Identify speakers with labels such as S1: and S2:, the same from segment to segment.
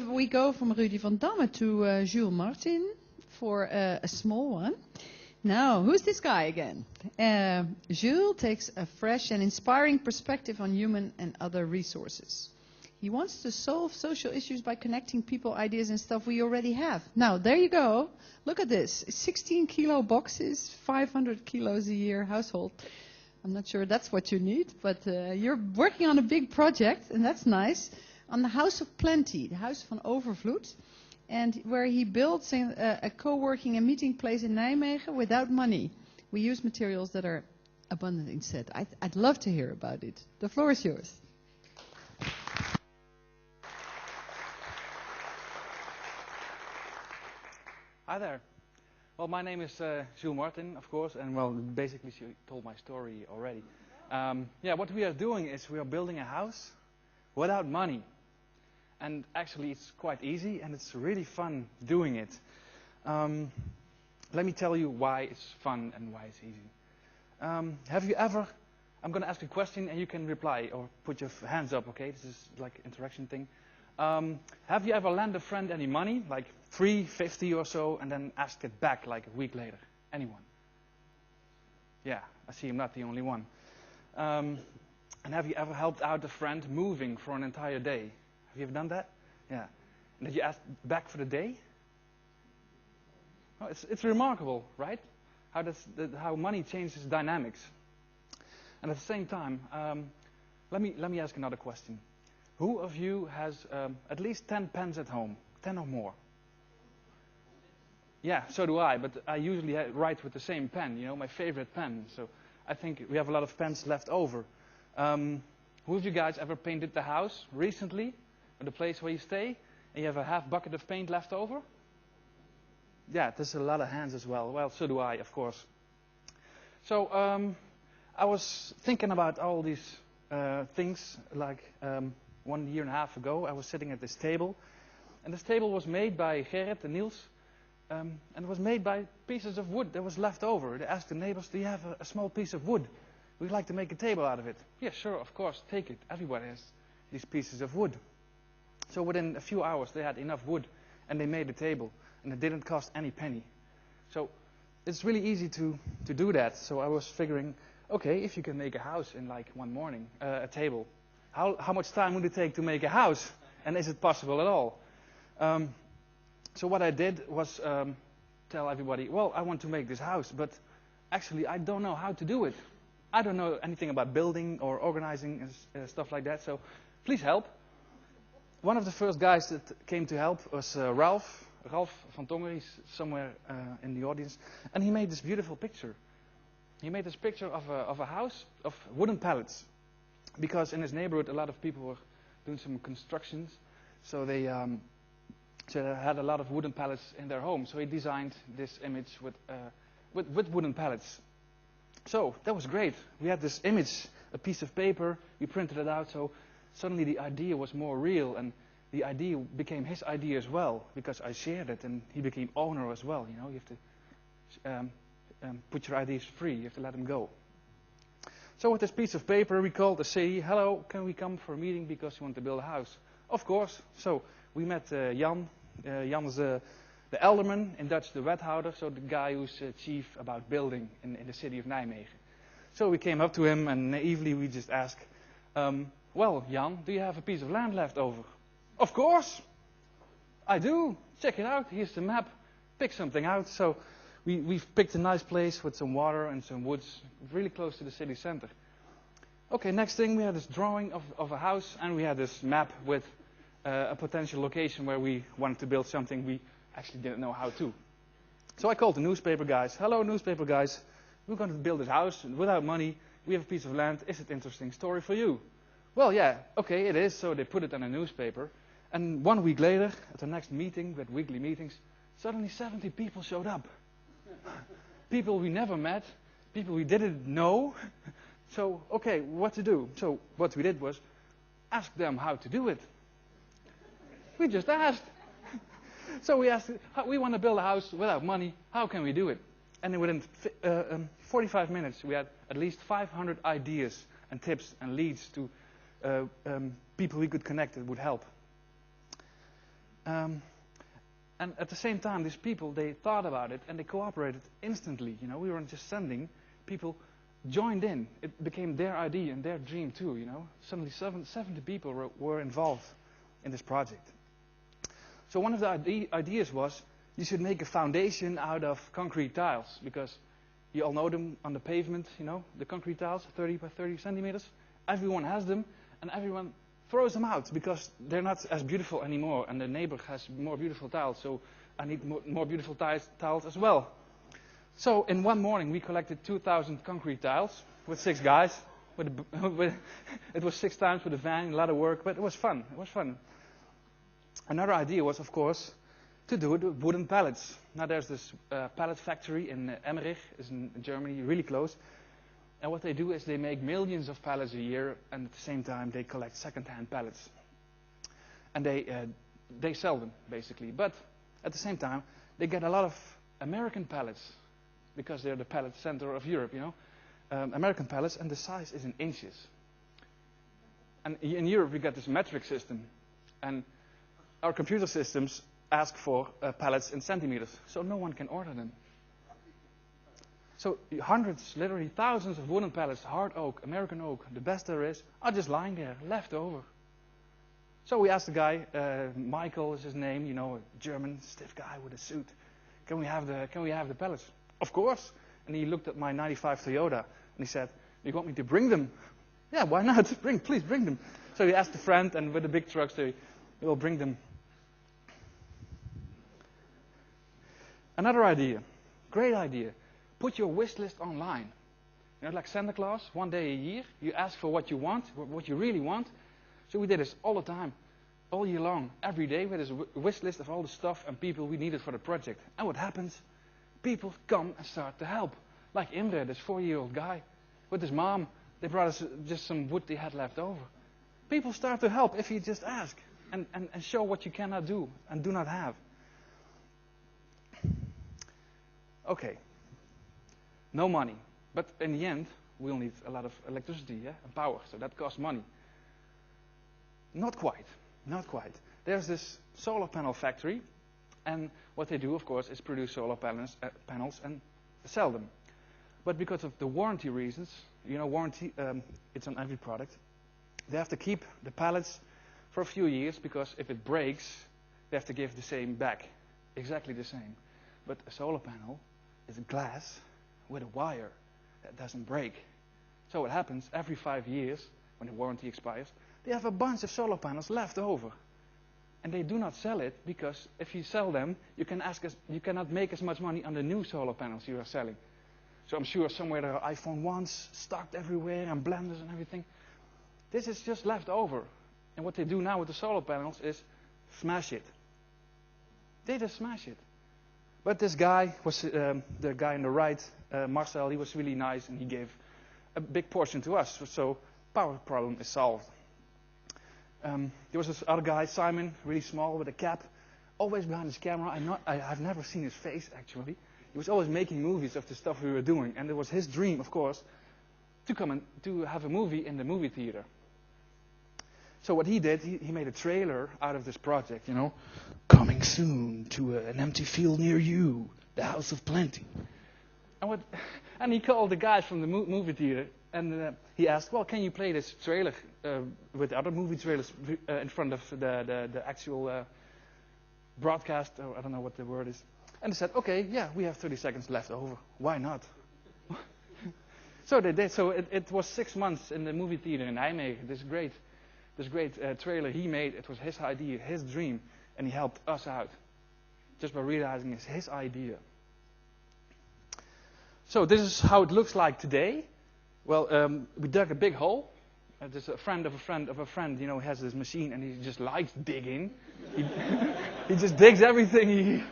S1: We go from Rudy van Damme to Jules Martin for a small one. Now, who's this guy again? Jules takes a fresh and inspiring perspective on human and other resources. He wants to solve social issues by connecting people, ideas, and stuff we already have. Now, there you go. Look at this. 16-kilo boxes, 500 kilos a year household. I'm not sure that's what you need, but you're working on a big project, and that's nice, on the House of Plenty, the Huis van Overvloed, and where he builds a co-working and meeting place in Nijmegen without money. We use materials that are abundant instead. I'd love to hear about it. The floor is yours.
S2: Hi there. Well, my name is Jules Martin, of course, and well, basically she told my story already. Yeah, what we are doing is we are building a house without money. And actually it's quite easy and it's really fun doing it. Let me tell you why it's fun and why it's easy. Have you ever, I'm going to ask a question and you can reply or put your hands up, okay? This is like an interaction thing. Have you ever lent a friend any money, like $3.50 or so, and then asked it back like a week later? Anyone? Yeah, I see I'm not the only one. And have you ever helped out a friend moving for an entire day? Have you ever done that? Yeah. And did you ask back for the day? Oh, it's remarkable, right? How money changes dynamics. And at the same time, let me ask another question. Who of you has at least 10 pens at home? 10 or more? Yeah, so do I, but I usually write with the same pen, you know, my favorite pen. So I think we have a lot of pens left over. Who of you guys ever painted the house recently, or the place where you stay, and you have a half bucket of paint left over? Yeah, there's a lot of hands as well. Well, so do I, of course. So I was thinking about all these things, like 1 year and a half ago, I was sitting at this table, and this table was made by Gerrit and Niels, and it was made by pieces of wood that was left over. They asked the neighbors, do you have a small piece of wood? We'd like to make a table out of it. Yeah, sure, of course, take it. Everybody has these pieces of wood. So within a few hours they had enough wood, and they made the table, and it didn't cost any penny. So it's really easy to do that. So I was figuring, okay, if you can make a house in like one morning, a table, how much time would it take to make a house? And is it possible at all? So what I did was tell everybody, well, I want to make this house, but actually I don't know how to do it. I don't know anything about building or organizing and stuff like that, so please help. One of the first guys that came to help was Ralph van Tongeren. He's somewhere in the audience, and he made this beautiful picture. He made this picture of a house of wooden pallets, because in his neighborhood a lot of people were doing some constructions, so they had a lot of wooden pallets in their home. So he designed this image with wooden pallets. So that was great. We had this image, a piece of paper, we printed it out, so suddenly the idea was more real, and the idea became his idea as well, because I shared it, and he became owner as well. You know, you have to put your ideas free, you have to let them go. So with this piece of paper, we called the city, hello, can we come for a meeting because we want to build a house? Of course. So we met Jan. Jan is the alderman, in Dutch the wethouder, so the guy who's chief about building in the city of Nijmegen. So we came up to him, and naively we just asked, well, Jan, do you have a piece of land left over? Of course, I do. Check it out. Here's the map. Pick something out. So we've picked a nice place with some water and some woods, really close to the city center. Okay, next thing, we had this drawing of a house, and we had this map with a potential location where we wanted to build something we actually didn't know how to. So I called the newspaper guys. Hello, newspaper guys. We're going to build this house without money. We have a piece of land. Is it an interesting story for you? Well, yeah, okay, it is. So they put it in a newspaper. And 1 week later, at the next meeting, with weekly meetings, suddenly 70 people showed up. People we never met, people we didn't know. So, okay, what to do? So what we did was ask them how to do it. We just asked. So we asked, we want to build a house without money. How can we do it? And within 45 minutes, we had at least 500 ideas and tips and leads to people we could connect that would help. And at the same time, these people, they thought about it and they cooperated instantly. You know, we weren't just sending. People joined in. It became their idea and their dream too, you know. Suddenly 70 people were involved in this project. So one of the ideas was you should make a foundation out of concrete tiles, because you all know them on the pavement, you know, the concrete tiles, 30 by 30 centimeters. Everyone has them, and everyone throws them out because they're not as beautiful anymore, and the neighbor has more beautiful tiles, so I need more beautiful tiles as well. So in one morning we collected 2,000 concrete tiles with 6 guys. It was 6 times with a van, a lot of work, but it was fun. It was fun. Another idea was, of course, to do it with wooden pallets. Now there's this pallet factory in Emmerich, is in Germany, really close. And what they do is they make millions of pallets a year, and at the same time they collect second-hand pallets. And they sell them, basically. But at the same time, they get a lot of American pallets, because they're the pallet center of Europe, you know. American pallets, and the size is in inches. And in Europe we got this metric system, and our computer systems ask for pallets in centimeters, so no one can order them. So hundreds, literally thousands of wooden pallets, hard oak, American oak, the best there is, are just lying there, left over. So we asked the guy, Michael is his name, you know, a German stiff guy with a suit. Can we have the pallets? Of course. And he looked at my 95 Toyota and he said, "You want me to bring them?" Yeah, why not? Please bring them. So he asked a friend, and with the big trucks they will bring them. Another idea, great idea. Put your wish list online. You know, like Santa Claus, one day a year, you ask for what you want, what you really want. So we did this all the time, all year long, every day. We had this wish list of all the stuff and people we needed for the project. And what happens? People come and start to help. Like Imre, this 4-year-old guy, with his mom. They brought us just some wood they had left over. People start to help if you just ask and show what you cannot do and do not have. Okay. No money. But in the end, we'll need a lot of electricity, yeah, and power, so that costs money. Not quite. Not quite. There's this solar panel factory, and what they do, of course, is produce solar panels and sell them. But because of the warranty reasons, you know, warranty, it's on every product, they have to keep the pallets for a few years, because if it breaks, they have to give the same back. Exactly the same. But a solar panel is glass with a wire that doesn't break. So what happens, every 5 years, when the warranty expires, they have a bunch of solar panels left over. And they do not sell it, because if you sell them, you cannot make as much money on the new solar panels you are selling. So I'm sure somewhere there are iPhone 1s stocked everywhere and blenders and everything. This is just left over. And what they do now with the solar panels is smash it. They just smash it. But this guy was the guy on the right, Marcel. He was really nice, and he gave a big portion to us. So power problem is solved. There was this other guy, Simon, really small with a cap, always behind his camera. I've never seen his face actually. He was always making movies of the stuff we were doing, and it was his dream, of course, to come and to have a movie in the movie theater. So what he did, he made a trailer out of this project, you know, coming soon to an empty field near you, the House of Plenty. And he called the guys from the movie theater, and he asked, well, can you play this trailer with other movie trailers in front of the actual broadcast, or I don't know what the word is. And they said, okay, yeah, we have 30 seconds left over. Why not? So they did. So it was 6 months in the movie theater in Nijmegen. This great trailer he made. It was his idea, his dream, and he helped us out just by realizing it's his idea. So this is how it looks like today. Well, we dug a big hole. There's a friend of a friend of a friend, you know, has this machine, and he just likes digging. He just digs everything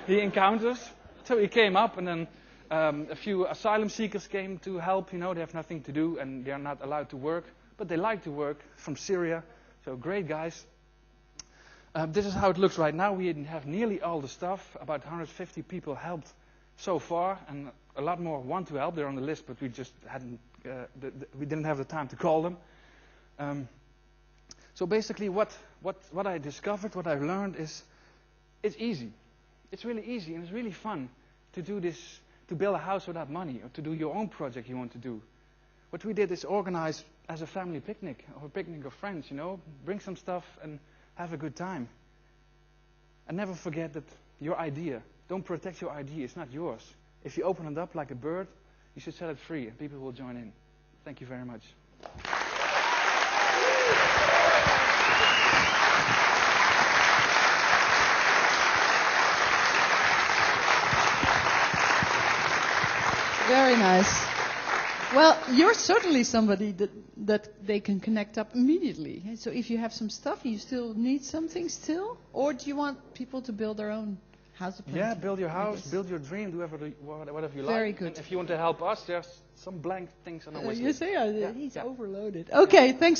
S2: he encounters. So he came up, and then a few asylum seekers came to help. You know, they have nothing to do, and they are not allowed to work, but they like to work, from Syria. So great guys. This is how it looks right now. We have nearly all the stuff. About 150 people helped so far, and a lot more want to help. They're on the list, but we just hadn't. We didn't have the time to call them. So basically what I discovered, what I've learned is, it's easy. It's really easy and it's really fun to do this, to build a house without money or to do your own project you want to do. What we did is organize as a family picnic or a picnic of friends, you know, bring some stuff and have a good time. And never forget that your idea, don't protect your idea, it's not yours. If you open it up like a bird, you should set it free and people will join in. Thank you very much.
S1: Very nice. Well, you're certainly somebody that they can connect up immediately. So if you have some stuff, you still need something still? Or do you want people to build their own house of planting?
S2: Yeah, build your house, build your dream, do whatever you like.
S1: Very good.
S2: And if you want to help us, there's some blank things on our list.
S1: You say he's overloaded. Okay, thanks.